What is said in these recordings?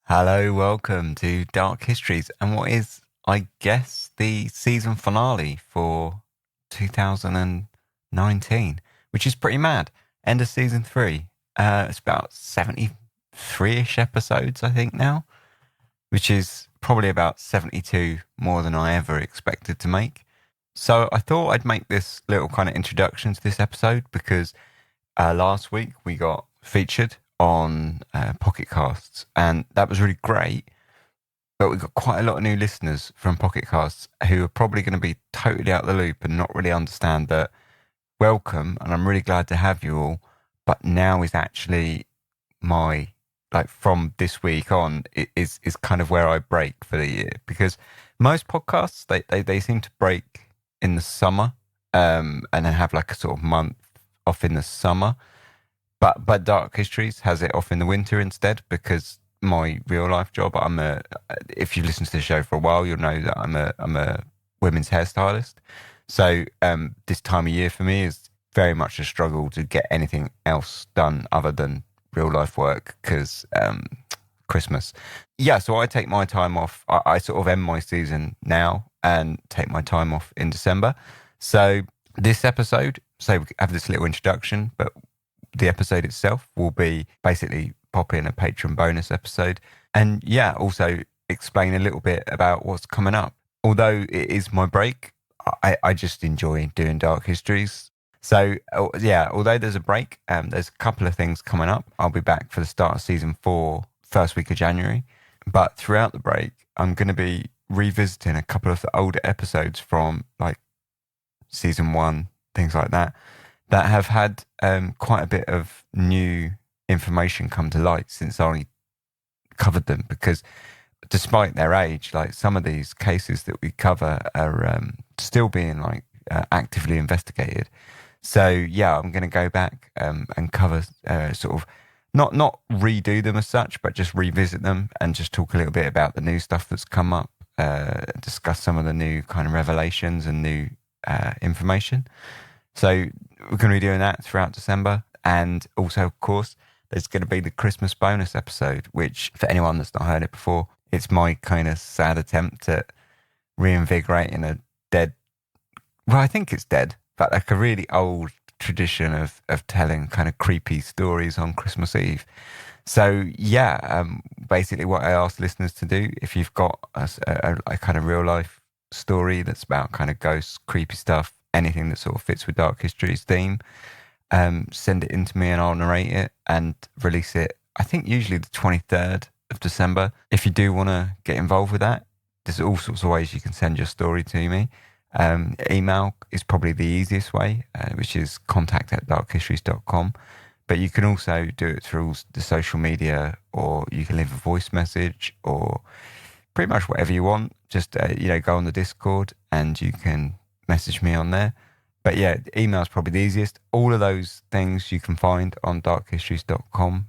Hello, welcome to Dark Histories and what is, I guess, the season finale for 2019, which is pretty mad. End of season three. It's about 73-ish episodes, I think, now, which is probably about 72 more than I ever expected to make. So I thought I'd make this little kind of introduction to this episode because last week we got featured on Pocket Casts, and that was really great. But we got quite a lot of new listeners from Pocket Casts who are probably going to be totally out of the loop and not really understand that. Welcome, and I'm really glad to have you all. But now is actually my, like, from this week on, it is kind of where I break for the year, because most podcasts they seem to break in the summer, and then have like a sort of month off in the summer. But Dark Histories has it off in the winter instead, because my real life job, if you've listened to the show for a while, you'll know that I'm a women's hairstylist. So this time of year for me is very much a struggle to get anything else done other than real life work, because Christmas. Yeah, so I take my time off. I sort of end my season now and take my time off in December. So this episode, so we have this little introduction, but the episode itself will be basically pop in a Patreon bonus episode. And yeah, also explain a little bit about what's coming up. Although it is my break, I just enjoy doing Dark Histories. So yeah, although there's a break, there's a couple of things coming up. I'll be back for the start of season 4, first week of January. But throughout the break, I'm going to be revisiting a couple of the older episodes from like season 1, things like that have had quite a bit of new information come to light since I covered them. Because despite their age, like, some of these cases that we cover are still being like actively investigated. So yeah, I'm going to go back and cover sort of not redo them as such, but just revisit them and just talk a little bit about the new stuff that's come up, discuss some of the new kind of revelations and new information. So we're going to be doing that throughout December. And also, of course, there's going to be the Christmas bonus episode, which, for anyone that's not heard it before, it's my kind of sad attempt at reinvigorating a dead, well, I think it's dead, but like a really old tradition of telling kind of creepy stories on Christmas Eve. So yeah, basically what I ask listeners to do, if you've got a kind of real life story that's about kind of ghosts, creepy stuff, anything that sort of fits with Dark Histories theme, send it in to me and I'll narrate it and release it, I think usually the 23rd of December. If you do want to get involved with that, there's all sorts of ways you can send your story to me. Email is probably the easiest way, which is contact@darkhistories.com. But you can also do it through the social media, or you can leave a voice message, or pretty much whatever you want. Just, go on the Discord and you can message me on there. But yeah, email is probably the easiest. All of those things you can find on darkhistories.com.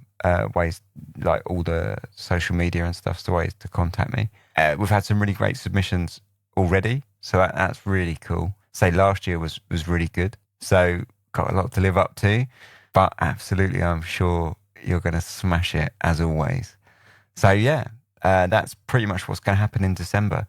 Ways, like all the social media and stuff's the ways to contact me. We've had some really great submissions already, so that's really cool. Say last year was really good, so got a lot to live up to. But absolutely, I'm sure you're going to smash it as always. So yeah, that's pretty much what's going to happen in December.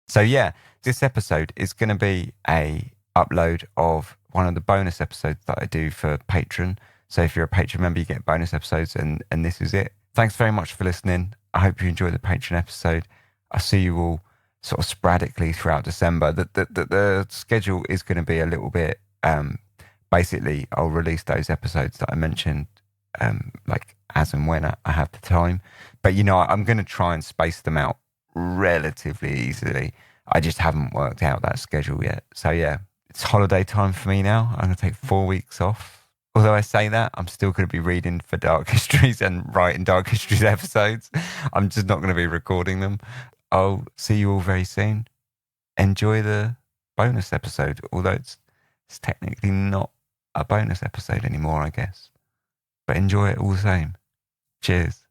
So yeah, this episode is going to be a upload of one of the bonus episodes that I do for Patreon. So if you're a Patreon member, you get bonus episodes, and this is it. Thanks very much for listening. I hope you enjoyed the Patreon episode. I'll see you all sort of sporadically throughout December. The schedule is going to be a little bit, basically, I'll release those episodes that I mentioned, like as and when I have the time. But, I'm going to try and space them out relatively easily. I just haven't worked out that schedule yet. So yeah, it's holiday time for me now. I'm going to take 4 weeks off. Although I say that, I'm still going to be reading for Dark Histories and writing Dark Histories episodes. I'm just not going to be recording them. I'll see you all very soon. Enjoy the bonus episode, although it's technically not a bonus episode anymore, I guess. But enjoy it all the same. Cheers.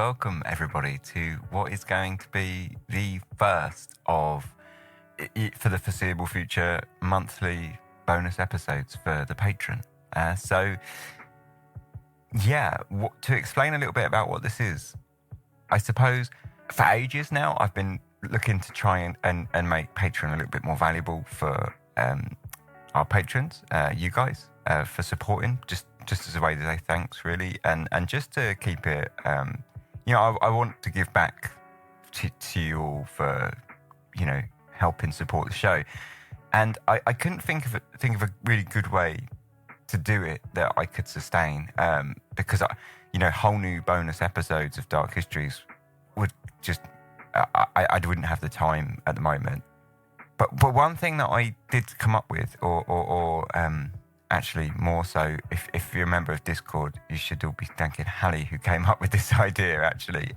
welcome everybody to what is going to be the first of, for the foreseeable future, monthly bonus episodes for the patron. To explain a little bit about what this is, I suppose for ages now I've been looking to try and make Patreon a little bit more valuable for our patrons, you guys, for supporting, just as a way to say thanks, really, and just to keep it, I want to give back to you all for, helping support the show, and I couldn't think of a really good way to do it that I could sustain, because whole new bonus episodes of Dark Histories would just, I wouldn't have the time at the moment. But one thing that I did come up with, or actually more so, if you're a member of Discord, you should all be thanking Hallie, who came up with this idea, actually.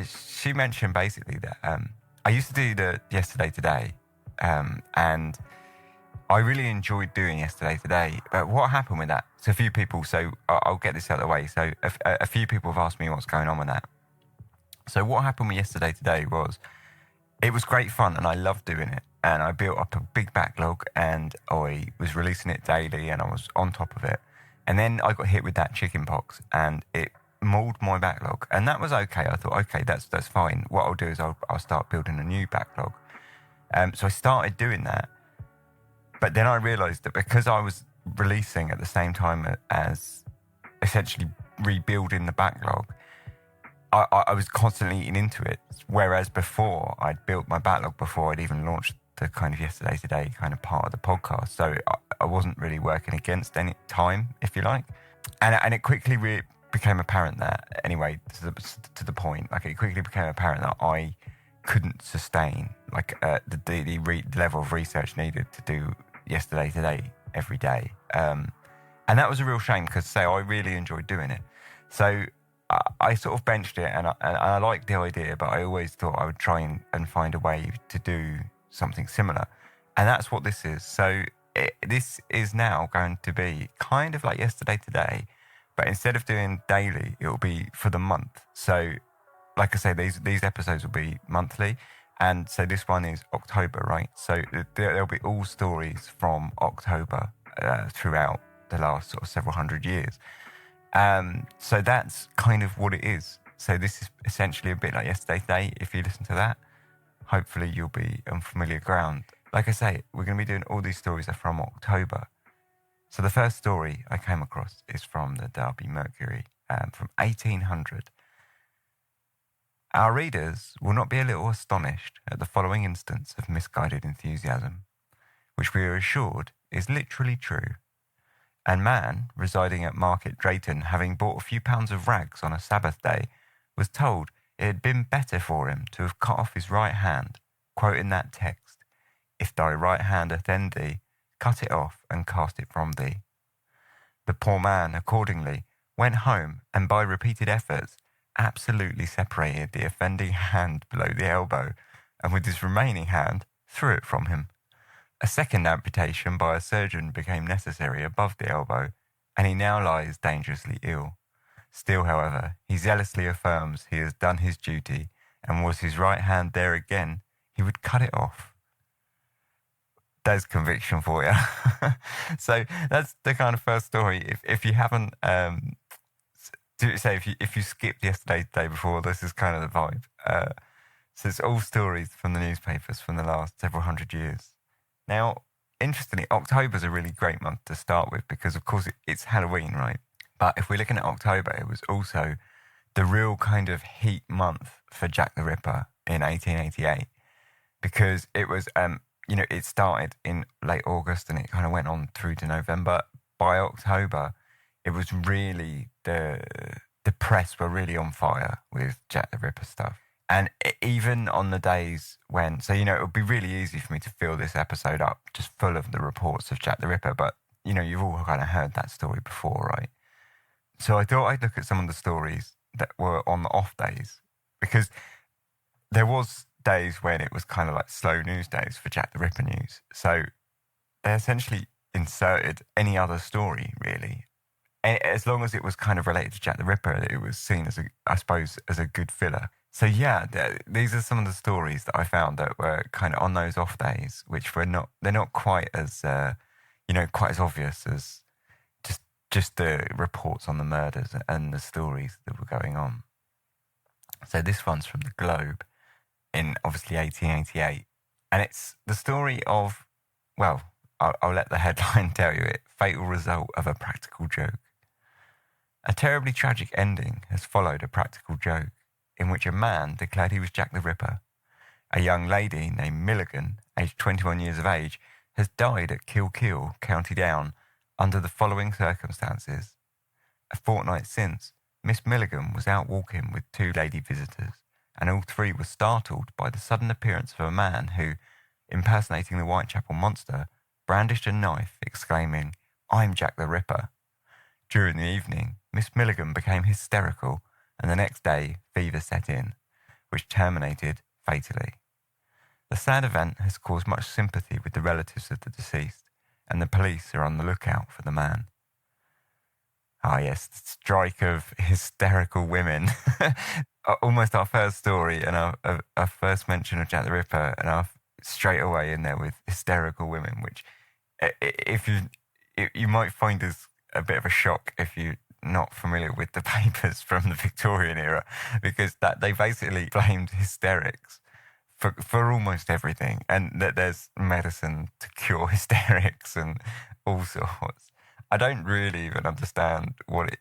She mentioned basically that I used to do the Yesterday Today, and I really enjoyed doing Yesterday Today. But what happened with that? So a few people, I'll get this out of the way. So a few people have asked me what's going on with that. So what happened with Yesterday Today was, it was great fun and I loved doing it. And I built up a big backlog and I was releasing it daily and I was on top of it. And then I got hit with that chicken pox and it mauled my backlog. And that was okay. I thought, okay, that's fine. What I'll do is I'll start building a new backlog. So I started doing that. But then I realised that because I was releasing at the same time as essentially rebuilding the backlog, I was constantly eating into it. Whereas before, I'd built my backlog before I'd even launched the kind of Yesterday Today kind of part of the podcast. So I wasn't really working against any time, if you like. And it quickly became apparent that, anyway, to the point, like it quickly became apparent that I couldn't sustain the level of research needed to do Yesterday Today every day. And that was a real shame because, I really enjoyed doing it. So I sort of benched it and I liked the idea, but I always thought I would try and find a way to do something similar. And that's what this is. So this is now going to be kind of like Yesterday Today, but instead of doing daily, it will be for the month. So like I say, these episodes will be monthly. And so this one is October, right? So there'll be all stories from October throughout the last sort of several hundred years. So that's kind of what it is. So this is essentially a bit like Yesterday Today. If you listen to that, hopefully you'll be on familiar ground. Like I say, we're going to be doing all these stories are from October. So the first story I came across is from the Derby Mercury from 1800. Our readers will not be a little astonished at the following instance of misguided enthusiasm, which we are assured is literally true. And man, residing at Market Drayton, having bought a few pounds of rags on a Sabbath day, was told it had been better for him to have cut off his right hand, quoting that text, "If thy right hand offend thee, cut it off and cast it from thee." The poor man, accordingly, went home and by repeated efforts, absolutely separated the offending hand below the elbow, and with his remaining hand, threw it from him. A second amputation by a surgeon became necessary above the elbow, and he now lies dangerously ill. Still, however, he zealously affirms he has done his duty, and was his right hand there again, he would cut it off. There's conviction for you. So that's the kind of first story. If you haven't, if you skipped Yesterday Today before, this is kind of the vibe. So it's all stories from the newspapers from the last several hundred years. Now, interestingly, October's a really great month to start with because, of course, it's Halloween, right? But if we're looking at October, it was also the real kind of heat month for Jack the Ripper in 1888 because it was, it started in late August and it kind of went on through to November. By October, it was really, the press were really on fire with Jack the Ripper stuff. And even on the days when, it would be really easy for me to fill this episode up just full of the reports of Jack the Ripper, but, you've all kind of heard that story before, right? So I thought I'd look at some of the stories that were on the off days, because there was days when it was kind of like slow news days for Jack the Ripper news. So they essentially inserted any other story, really, as long as it was kind of related to Jack the Ripper, it was seen as I suppose, as a good filler. So yeah, these are some of the stories that I found that were kind of on those off days, which they're not quite as, quite as obvious as just the reports on the murders and the stories that were going on. So this one's from the Globe in obviously 1888, and it's the story of, well, I'll let the headline tell you it: fatal result of a practical joke. A terribly tragic ending has followed a practical joke in which a man declared he was Jack the Ripper. A young lady named Milligan, aged 21 years of age, has died at Kilkeel, County Down, under the following circumstances. A fortnight since, Miss Milligan was out walking with two lady visitors, and all three were startled by the sudden appearance of a man who, impersonating the Whitechapel monster, brandished a knife, exclaiming, "I'm Jack the Ripper." During the evening, Miss Milligan became hysterical, and the next day fever set in, which terminated fatally. The sad event has caused much sympathy with the relatives of the deceased, and the police are on the lookout for the man. Ah yes, the strike of hysterical women. Almost our first story and our first mention of Jack the Ripper, and straight away in there with hysterical women, which if you might find as a bit of a shock if you're not familiar with the papers from the Victorian era, because that they basically blamed hysterics for almost everything, and that there's medicine to cure hysterics and all sorts. I don't really even understand what it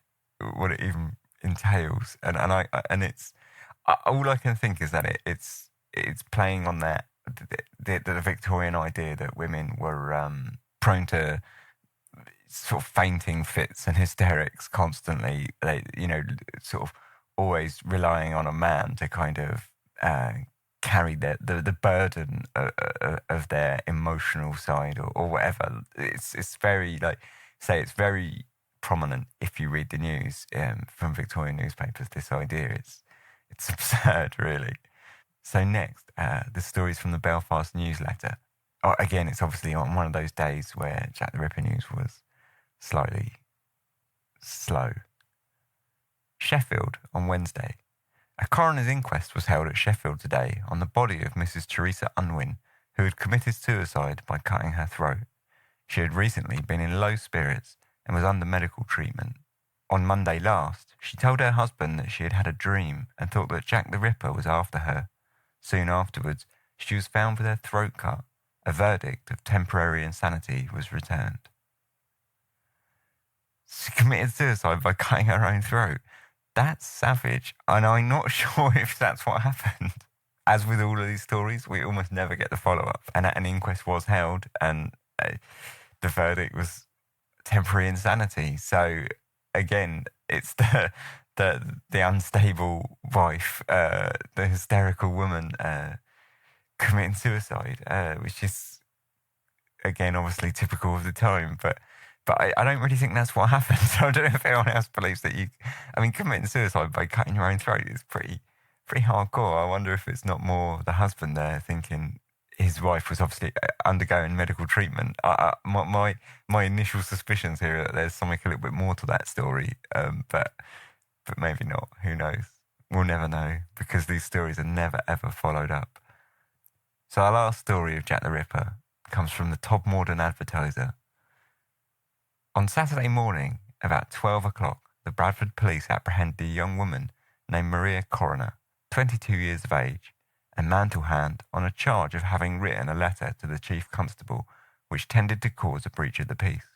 even entails, and it's all I can think is that it's playing on that the Victorian idea that women were prone to sort of fainting fits and hysterics constantly. They, sort of always relying on a man to kind of carry the burden of their emotional side or whatever. It's very it's very prominent if you read the news from Victorian newspapers. This idea it's absurd, really. So next, the stories from the Belfast newsletter. Oh, again, it's obviously on one of those days where Jack the Ripper news was slightly slow. Sheffield on Wednesday. A coroner's inquest was held at Sheffield today on the body of Mrs. Teresa Unwin, who had committed suicide by cutting her throat. She had recently been in low spirits and was under medical treatment. On Monday last, she told her husband that she had had a dream and thought that Jack the Ripper was after her. Soon afterwards, she was found with her throat cut. A verdict of temporary insanity was returned. She committed suicide by cutting her own throat. That's savage, and I'm not sure if that's what happened. As with all of these stories, we almost never get the follow-up. And an inquest was held, and the verdict was temporary insanity. So, again, it's the unstable wife, the hysterical woman committing suicide, which is, again, obviously typical of the time, but I don't really think that's what happened. So I don't know if anyone else believes that committing suicide by cutting your own throat is pretty hardcore. I wonder if it's not more the husband there thinking his wife was obviously undergoing medical treatment. My initial suspicions here are that there's something a little bit more to that story, but maybe not. Who knows? We'll never know, because these stories are never ever followed up. So our last story of Jack the Ripper comes from the Todmorden Advertiser. On Saturday morning, about 12 o'clock, the Bradford police apprehended a young woman named Maria Coroner, 22 years of age, and Mantlehand, on a charge of having written a letter to the chief constable which tended to cause a breach of the peace.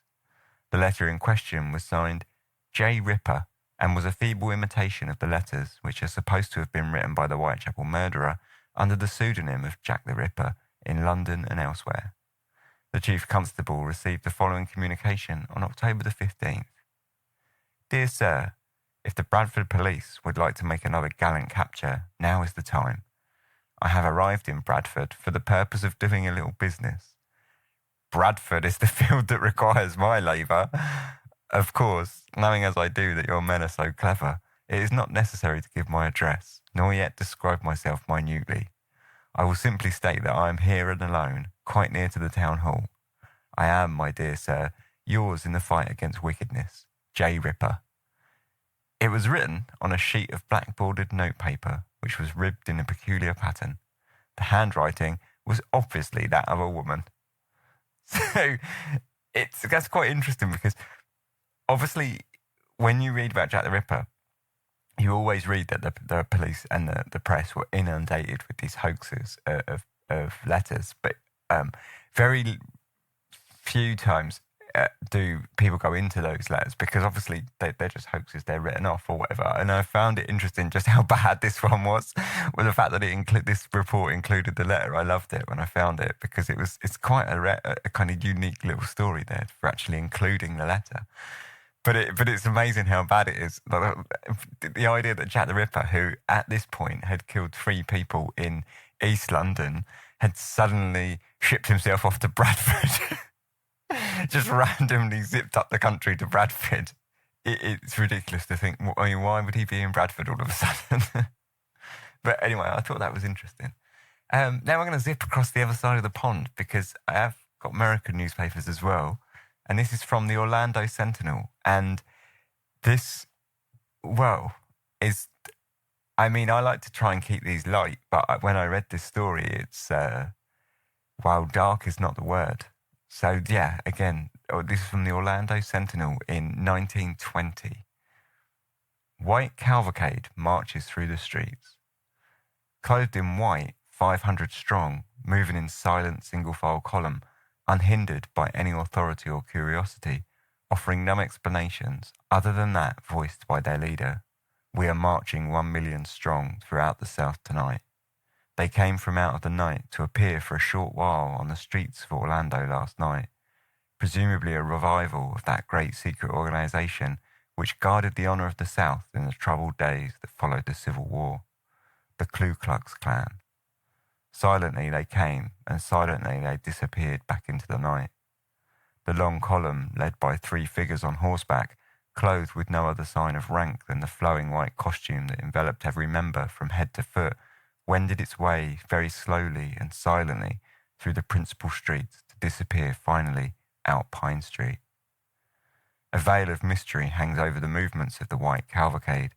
The letter in question was signed J. Ripper and was a feeble imitation of the letters which are supposed to have been written by the Whitechapel murderer under the pseudonym of Jack the Ripper in London and elsewhere. The Chief Constable received the following communication on October the 15th. Dear Sir, if the Bradford Police would like to make another gallant capture, now is the time. I have arrived in Bradford for the purpose of doing a little business. Bradford is the field that requires my labour. Of course, knowing as I do that your men are so clever, it is not necessary to give my address, nor yet describe myself minutely. I will simply state that I am here and alone, quite near to the town hall. I am, my dear sir, yours in the fight against wickedness, J. Ripper. It was written on a sheet of black-bordered notepaper, which was ribbed in a peculiar pattern. The handwriting was obviously that of a woman. So that's quite interesting because obviously when you read about Jack the Ripper, you always read that the police and the press were inundated with these hoaxes of letters, but very few times do people go into those letters because obviously they're just hoaxes, they're written off or whatever. And I found it interesting just how bad this one was, with the fact that this report included the letter. I loved it when I found it because it's quite a kind of unique little story there for actually including the letter. But it's amazing how bad it is. The idea that Jack the Ripper, who at this point had killed 3 people in East London, had suddenly shipped himself off to Bradford. Just randomly zipped up the country to Bradford. It's ridiculous to think, I mean, why would he be in Bradford all of a sudden? But anyway, I thought that was interesting. Now we're going to zip across the other side of the pond because I have got American newspapers as well. And this is from the Orlando Sentinel. And this, I like to try and keep these light, but when I read this story, it's, dark is not the word. So, yeah, again, this is from the Orlando Sentinel in 1920. White cavalcade marches through the streets. Clothed in white, 500 strong, moving in silent single-file column, unhindered by any authority or curiosity, offering no explanations other than that voiced by their leader. We are marching 1 million strong throughout the South tonight. They came from out of the night to appear for a short while on the streets of Orlando last night, presumably a revival of that great secret organization which guarded the honor of the South in the troubled days that followed the Civil War, the Ku Klux Klan. Silently they came, and silently they disappeared back into the night. The long column, led by 3 figures on horseback, clothed with no other sign of rank than the flowing white costume that enveloped every member from head to foot, wended its way very slowly and silently through the principal streets to disappear finally out Pine Street. A veil of mystery hangs over the movements of the white cavalcade,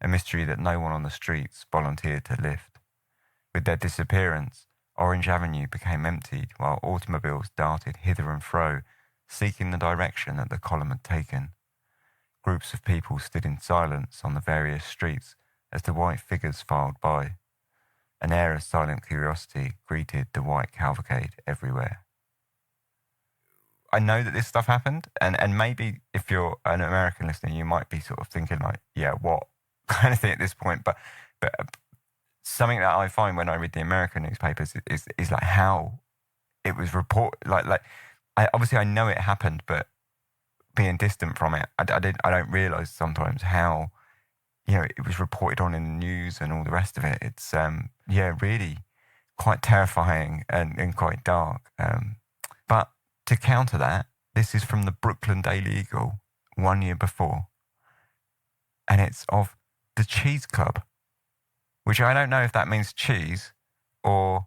a mystery that no one on the streets volunteered to lift. With their disappearance, Orange Avenue became emptied while automobiles darted hither and fro, seeking the direction that the column had taken. Groups of people stood in silence on the various streets as the white figures filed by. An air of silent curiosity greeted the white cavalcade everywhere. I know that this stuff happened, and maybe if you're an American listener, you might be sort of thinking like, yeah, what kind of thing at this point, but something that I find when I read the American newspapers is like how it was reported. I know it happened, but being distant from it, I don't realise sometimes how, it was reported on in the news and all the rest of it. It's really quite terrifying and quite dark. But to counter that, this is from the Brooklyn Daily Eagle 1 year before, and it's of the Cheese Club, which I don't know if that means cheese or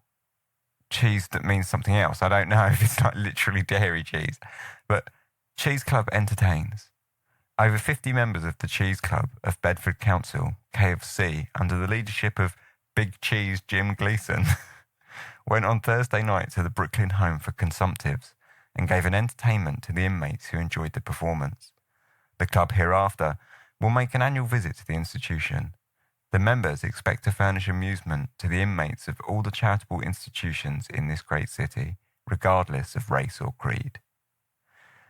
cheese that means something else. I don't know if it's like literally dairy cheese, but Cheese Club entertains. Over 50 members of the Cheese Club of Bedford Council, KFC, under the leadership of Big Cheese Jim Gleason, went on Thursday night to the Brooklyn home for consumptives and gave an entertainment to the inmates who enjoyed the performance. The club hereafter will make an annual visit to the institution. The members expect to furnish amusement to the inmates of all the charitable institutions in this great city, regardless of race or creed.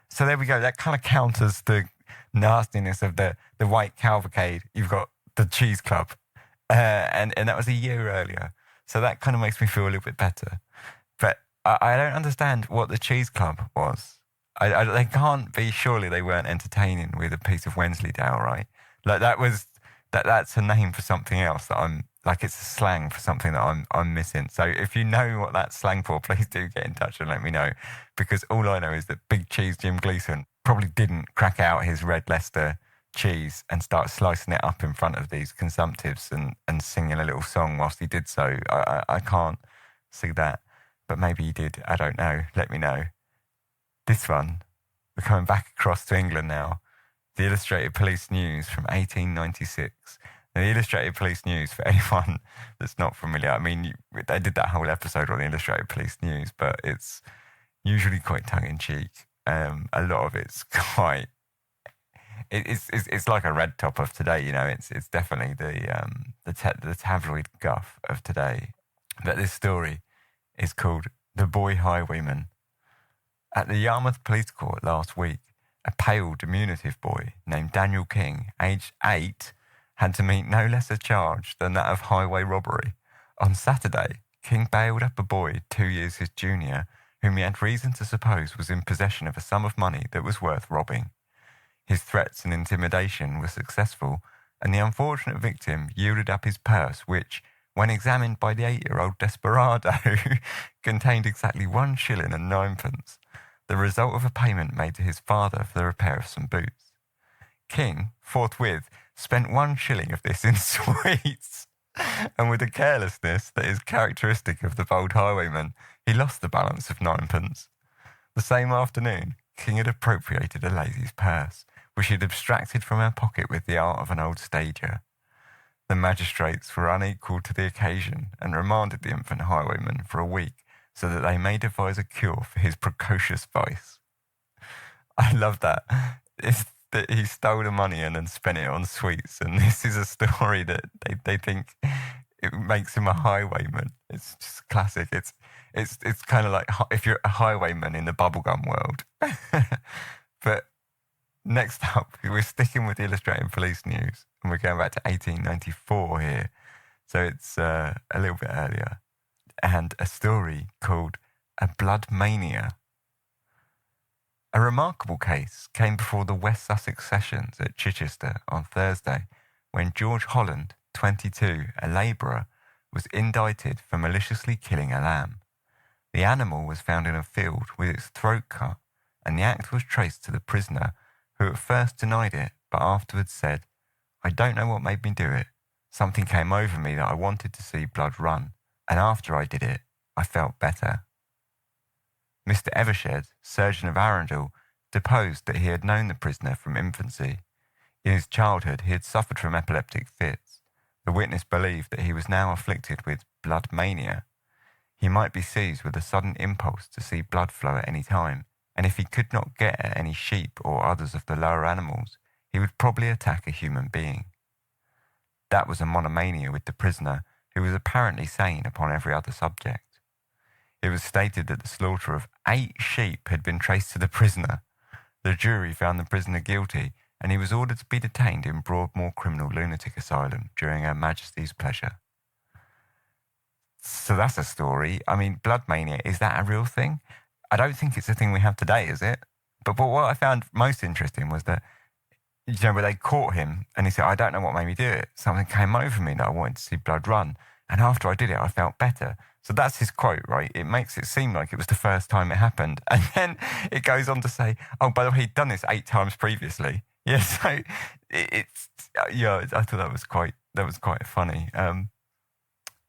So there we go. That kind of counters the nastiness of the white cavalcade. You've got the Cheese Club, and that was a year earlier. So that kind of makes me feel a little bit better. But I don't understand what the Cheese Club was. They can't be. Surely they weren't entertaining with a piece of Wensleydale, right? Like that's a name for something else that I'm like. It's a slang for something that I'm missing. So if you know what that's slang for, please do get in touch and let me know, because all I know is that Big Cheese Jim Gleason probably didn't crack out his red Leicester cheese and start slicing it up in front of these consumptives and singing a little song whilst he did so. I can't see that, but maybe he did. I don't know. Let me know. This one, we're coming back across to England now. the Illustrated Police News from 1896. Now, the Illustrated Police News, for anyone that's not familiar, I mean, they did that whole episode on the Illustrated Police News, but it's usually quite tongue-in-cheek. A lot of it's quite... It's like a red top of today, you know. It's definitely the tabloid guff of today. But this story is called The Boy Highwayman. At the Yarmouth Police Court last week, a pale, diminutive boy named Daniel King, aged 8, had to meet no less a charge than that of highway robbery. On Saturday, King bailed up a boy 2 years his junior, whom he had reason to suppose was in possession of a sum of money that was worth robbing. His threats and intimidation were successful, and the unfortunate victim yielded up his purse, which, when examined by the 8-year-old desperado, contained exactly 1 shilling and 9pence, the result of a payment made to his father for the repair of some boots. King, forthwith, spent 1 shilling of this in sweets, and with a carelessness that is characteristic of the bold highwayman, he lost the balance of 9pence. The same afternoon, King had appropriated a lady's purse, which he had abstracted from her pocket with the art of an old stager. The magistrates were unequal to the occasion and remanded the infant highwayman for a week so that they may devise a cure for his precocious vice. I love that. It's that he stole the money and then spent it on sweets, and this is a story that they think it makes him a highwayman. It's just classic. It's kind of like if you're a highwayman in the bubblegum world. But next up, we're sticking with the Illustrated Police News, and we're going back to 1894 here. So it's a little bit earlier. And a story called A Blood Mania. A remarkable case came before the West Sussex Sessions at Chichester on Thursday, when George Holland, 22, a labourer, was indicted for maliciously killing a lamb. The animal was found in a field with its throat cut, and the act was traced to the prisoner, who at first denied it, but afterwards said, "I don't know what made me do it. Something came over me that I wanted to see blood run, and after I did it, I felt better." Mr. Evershed, surgeon of Arundel, deposed that he had known the prisoner from infancy. In his childhood, he had suffered from epileptic fits. The witness believed that he was now afflicted with blood mania. He might be seized with a sudden impulse to see blood flow at any time, and if he could not get at any sheep or others of the lower animals, he would probably attack a human being. That was a monomania with the prisoner, who was apparently sane upon every other subject. It was stated that the slaughter of 8 sheep had been traced to the prisoner. The jury found the prisoner guilty, and he was ordered to be detained in Broadmoor Criminal Lunatic Asylum during Her Majesty's pleasure. So that's a story. I mean, blood mania, is that a real thing? I don't think it's a thing we have today, is it? But what I found most interesting was that, you know, where they caught him and he said, "I don't know what made me do it. Something came over me that I wanted to see blood run. And after I did it, I felt better." So that's his quote, right? It makes it seem like it was the first time it happened. And then it goes on to say, "Oh, by the way, he'd done this 8 times previously." Yeah, so it's yeah, I thought that was quite funny.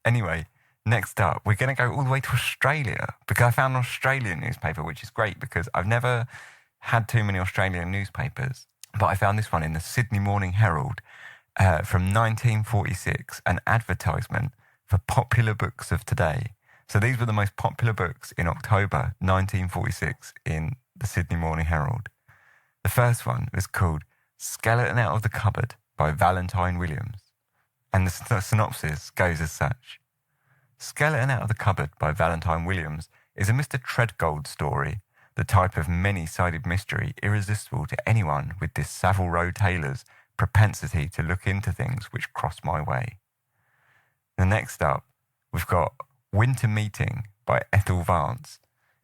Anyway, next up, we're going to go all the way to Australia, because I found an Australian newspaper, which is great because I've never had too many Australian newspapers. But I found this one in the Sydney Morning Herald from 1946, an advertisement for popular books of today. So these were the most popular books in October 1946 in the Sydney Morning Herald. The first one was called Skeleton Out of the Cupboard by Valentine Williams. And the synopsis goes as such. Skeleton Out of the Cupboard by Valentine Williams is a Mr. Treadgold story, the type of many-sided mystery irresistible to anyone with this Savile Row tailor's propensity to look into things which cross my way. The next up, we've got Winter Meeting by Ethel Vance,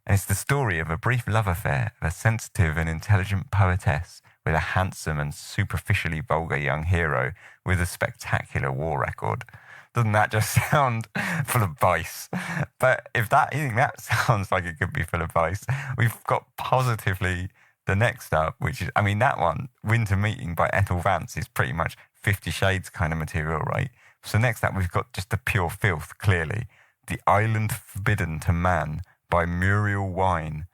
and it's the story of a brief love affair of a sensitive and intelligent poetess with a handsome and superficially vulgar young hero with a spectacular war record. Doesn't that just sound full of vice? But you think that sounds like it could be full of vice, we've got positively the next up, which is, I mean, that one, Winter Meeting by Ethel Vance, is pretty much 50 Shades kind of material, right? So next up, we've got just the pure filth, clearly. The Island Forbidden to Man by Muriel Wine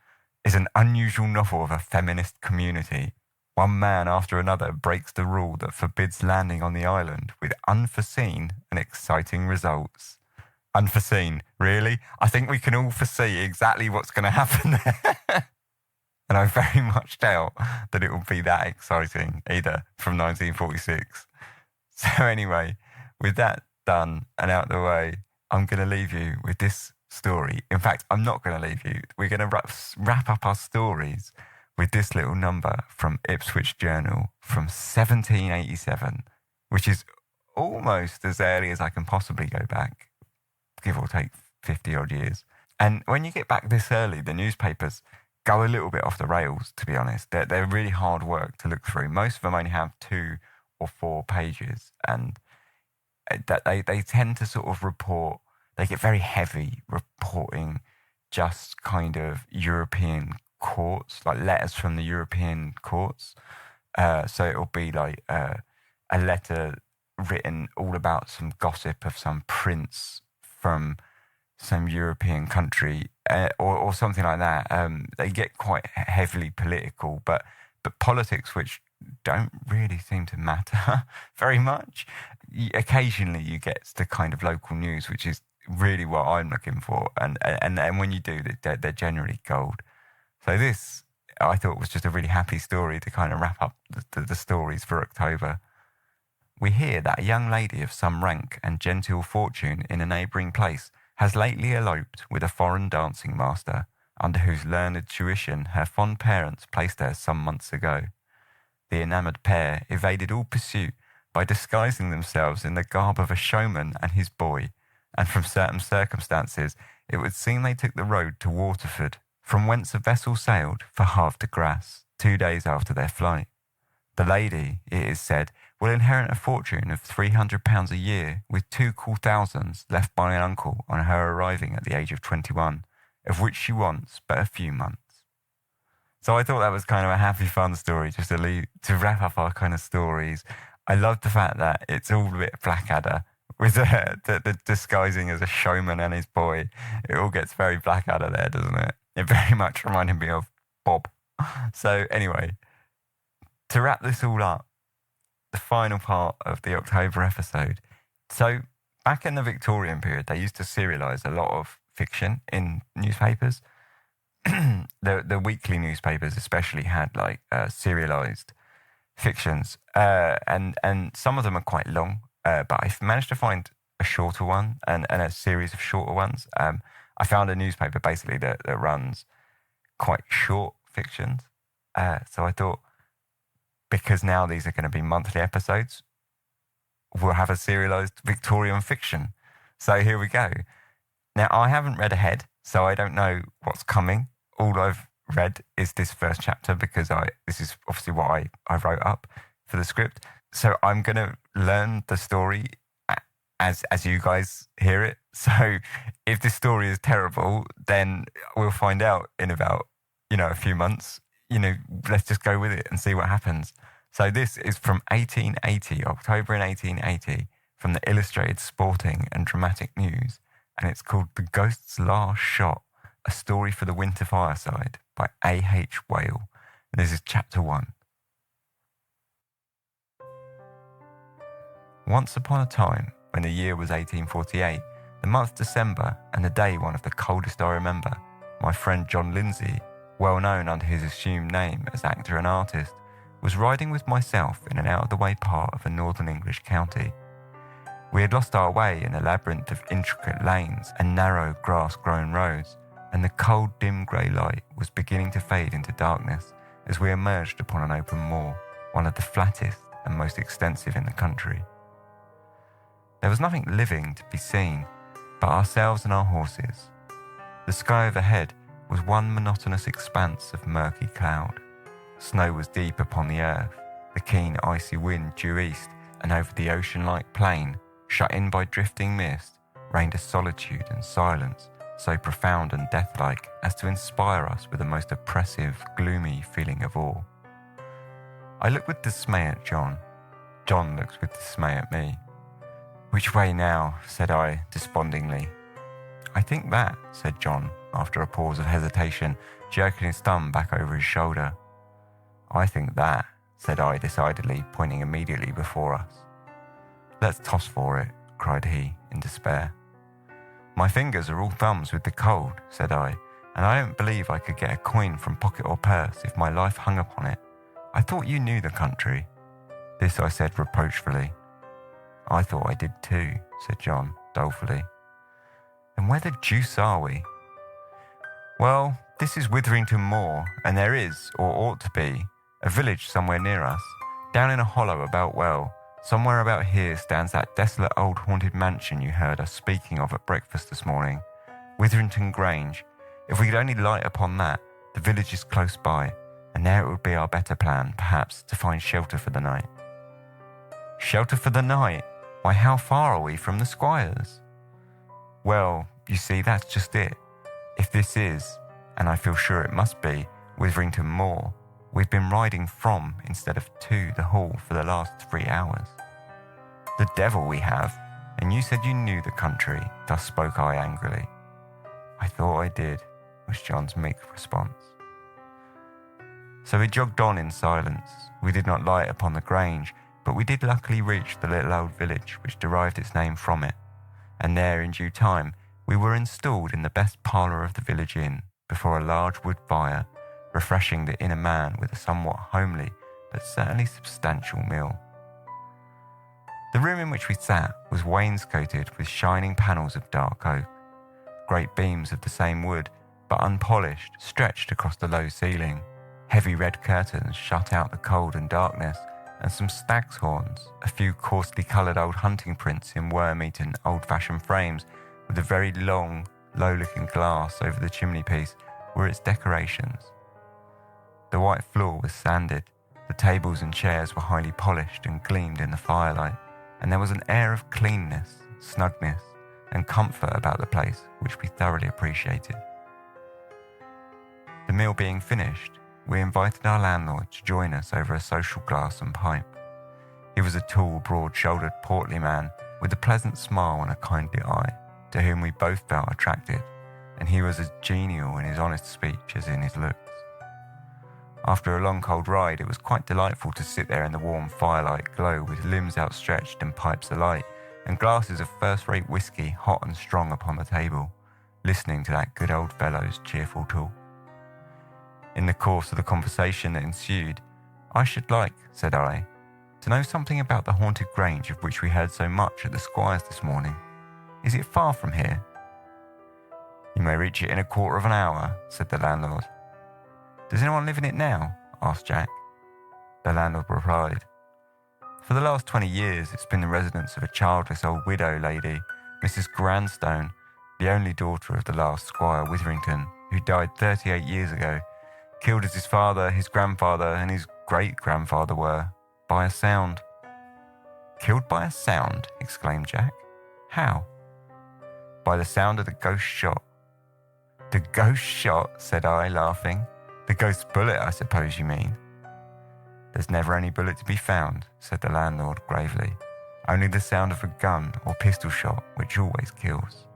is an unusual novel of a feminist community. One man after another breaks the rule that forbids landing on the island with unforeseen and exciting results. Unforeseen, really? I think we can all foresee exactly what's going to happen there. And I very much doubt that it will be that exciting either from 1946. So anyway, with that done and out the way, I'm going to leave you with this story. In fact, I'm not going to leave you. We're going to wrap up our stories with this little number from Ipswich Journal from 1787, which is almost as early as I can possibly go back, give or take 50 odd years. And when you get back this early, the newspapers go a little bit off the rails, to be honest. They're really hard work to look through. Most of them only have 2 or 4 pages, and that they tend to sort of report, they get very heavy reporting just kind of European courts, like letters from the European courts. So it'll be like a letter written all about some gossip of some prince from some European country, or something like that. They get quite heavily political, but politics, which don't really seem to matter very much. Occasionally you get the kind of local news, which is really what I'm looking for. And when you do, they're generally gold. So this, I thought, was just a really happy story to kind of wrap up the stories for October. We hear that a young lady of some rank and genteel fortune in a neighbouring place has lately eloped with a foreign dancing master, under whose learned tuition her fond parents placed her some months ago. The enamoured pair evaded all pursuit by disguising themselves in the garb of a showman and his boy, and from certain circumstances it would seem they took the road to Waterford, from whence a vessel sailed for Havre de Grace 2 days after their flight. The lady, it is said, will inherit a fortune of £300 a year, with 2 cool thousands left by an uncle on her arriving at the age of 21, of which she wants but a few months. So I thought that was kind of a happy, fun story, just to wrap up our kind of stories. I love the fact that it's all a bit Blackadder, with the disguising as a showman and his boy. It all gets very Blackadder there, doesn't it? It very much reminded me of Bob. So anyway, to wrap this all up, the final part of the October episode. So back in the Victorian period, they used to serialise a lot of fiction in newspapers. The weekly newspapers especially had like serialised fictions, and some of them are quite long, but I've managed to find a shorter one and a series of shorter ones. I found a newspaper basically that runs quite short fictions. So I thought, because now these are going to be monthly episodes, we'll have a serialised Victorian fiction. So here we go. Now, I haven't read ahead, so I don't know what's coming. All I've read is this first chapter, because this is obviously what I wrote up for the script. So I'm going to learn the story as you guys hear it. So if this story is terrible, then we'll find out in about, a few months. Let's just go with it and see what happens. So this is from 1880, October in 1880, from the Illustrated Sporting and Dramatic News, and it's called The Ghost's Last Shot, A Story for the Winter Fireside by A.H. Whale. And this is chapter 1. Once upon a time, when the year was 1848, the month December, and the day one of the coldest I remember, my friend John Lindsay, well known under his assumed name as actor and artist, was riding with myself in an out-of-the-way part of a northern English county. We had lost our way in a labyrinth of intricate lanes and narrow grass-grown roads, and the cold, dim grey light was beginning to fade into darkness as we emerged upon an open moor, one of the flattest and most extensive in the country. There was nothing living to be seen but ourselves and our horses. The sky overhead was one monotonous expanse of murky cloud. Snow was deep upon the earth, the keen icy wind due east, and over the ocean-like plain, shut in by drifting mist, reigned a solitude and silence so profound and deathlike as to inspire us with the most oppressive, gloomy feeling of awe. I looked with dismay at John. John looked with dismay at me. "Which way now?" said I, despondingly. "I think that," said John, after a pause of hesitation, jerking his thumb back over his shoulder. "I think that," said I decidedly, pointing immediately before us. Let's toss for it, cried he, in despair. My fingers are all thumbs with the cold, said I, and I don't believe I could get a coin from pocket or purse if my life hung upon it. I thought you knew the country. This I said reproachfully. I thought I did too, said John, dolefully. Then where the deuce are we? Well, this is Witherington Moor, and there is, or ought to be, a village somewhere near us, down in a hollow about well. Somewhere about here stands that desolate old haunted mansion you heard us speaking of at breakfast this morning, Witherington Grange. If we could only light upon that, the village is close by, and there it would be our better plan, perhaps, to find shelter for the night. Shelter for the night? Why, how far are we from the squire's? Well, you see, that's just it. If this is, and I feel sure it must be, Witherington Moor, we've been riding from instead of to the hall for the last 3 hours. The devil we have, and you said you knew the country, thus spoke I angrily. I thought I did, was John's meek response. So we jogged on in silence. We did not light upon the Grange, but we did luckily reach the little old village which derived its name from it, and there in due time we were installed in the best parlour of the village inn, before a large wood fire, refreshing the inner man with a somewhat homely but certainly substantial meal. The room in which we sat was wainscoted with shining panels of dark oak. Great beams of the same wood, but unpolished, stretched across the low ceiling. Heavy red curtains shut out the cold and darkness, and some stag's horns, a few coarsely coloured old hunting prints in worm-eaten, old-fashioned frames, with a very long, low-looking glass over the chimney-piece, were its decorations. The white floor was sanded, the tables and chairs were highly polished and gleamed in the firelight, and there was an air of cleanness, snugness, and comfort about the place which we thoroughly appreciated. The meal being finished, we invited our landlord to join us over a social glass and pipe. He was a tall, broad-shouldered, portly man with a pleasant smile and a kindly eye, to whom we both felt attracted, and he was as genial in his honest speech as in his looks. After a long cold ride, it was quite delightful to sit there in the warm firelight glow with limbs outstretched and pipes alight, and glasses of first-rate whisky hot and strong upon the table, listening to that good old fellow's cheerful talk. In the course of the conversation that ensued, I should like, said I, to know something about the haunted Grange of which we heard so much at the squire's this morning. Is it far from here? You may reach it in a quarter of an hour, said the landlord. Does anyone live in it now? Asked Jack. The landlord replied, For the last 20 years it's been the residence of a childless old widow lady, Mrs. Grandstone, the only daughter of the last Squire Witherington, who died 38 years ago, killed as his father, his grandfather, and his great-grandfather were, by a sound. Killed by a sound? Exclaimed Jack. How? By the sound of the ghost shot. The ghost shot, said I, laughing. The ghost bullet, I suppose you mean. There's never any bullet to be found, said the landlord gravely. Only the sound of a gun or pistol shot, which always kills.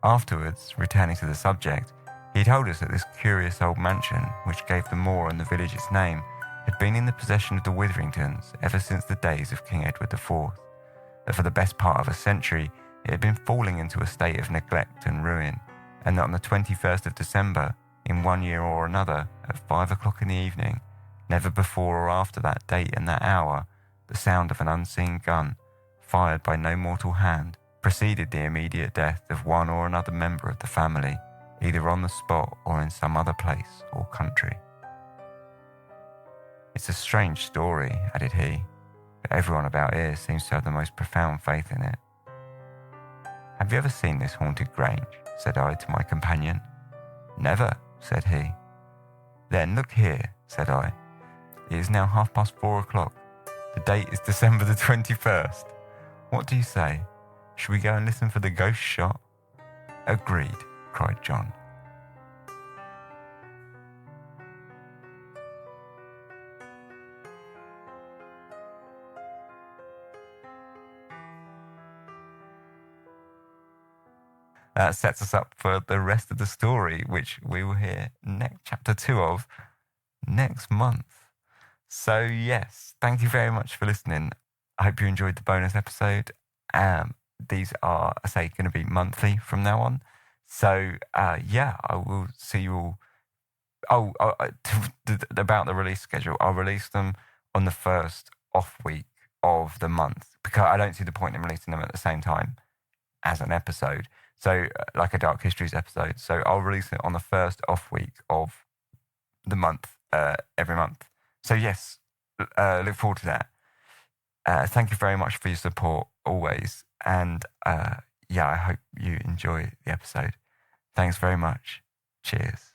Afterwards, returning to the subject, he told us that this curious old mansion, which gave the moor and the village its name, had been in the possession of the Witheringtons ever since the days of King Edward IV, that for the best part of a century it had been falling into a state of neglect and ruin, and that on the 21st of December, in one year or another, at 5 o'clock in the evening, never before or after that date and that hour, the sound of an unseen gun, fired by no mortal hand, preceded the immediate death of one or another member of the family, either on the spot or in some other place or country. It's a strange story, added he, but everyone about here seems to have the most profound faith in it. Have you ever seen this haunted Grange? Said I to my companion. Never, said he. Then look here, said I. It is now 4:30 o'clock. The date is December the 21st. What do you say? Shall we go and listen for the ghost shot? Agreed, cried John. That sets us up for the rest of the story, which we will hear chapter 2 of next month. So, yes, thank you very much for listening. I hope you enjoyed the bonus episode. These are, I say, going to be monthly from now on. So, yeah, I will see you all. About the release schedule, I'll release them on the first off week of the month because I don't see the point in releasing them at the same time as an episode. So, like a Dark Histories episode. So, I'll release it on the first off week of the month, every month. So, yes, look forward to that. Thank you very much for your support always. And yeah, I hope you enjoy the episode. Thanks very much. Cheers.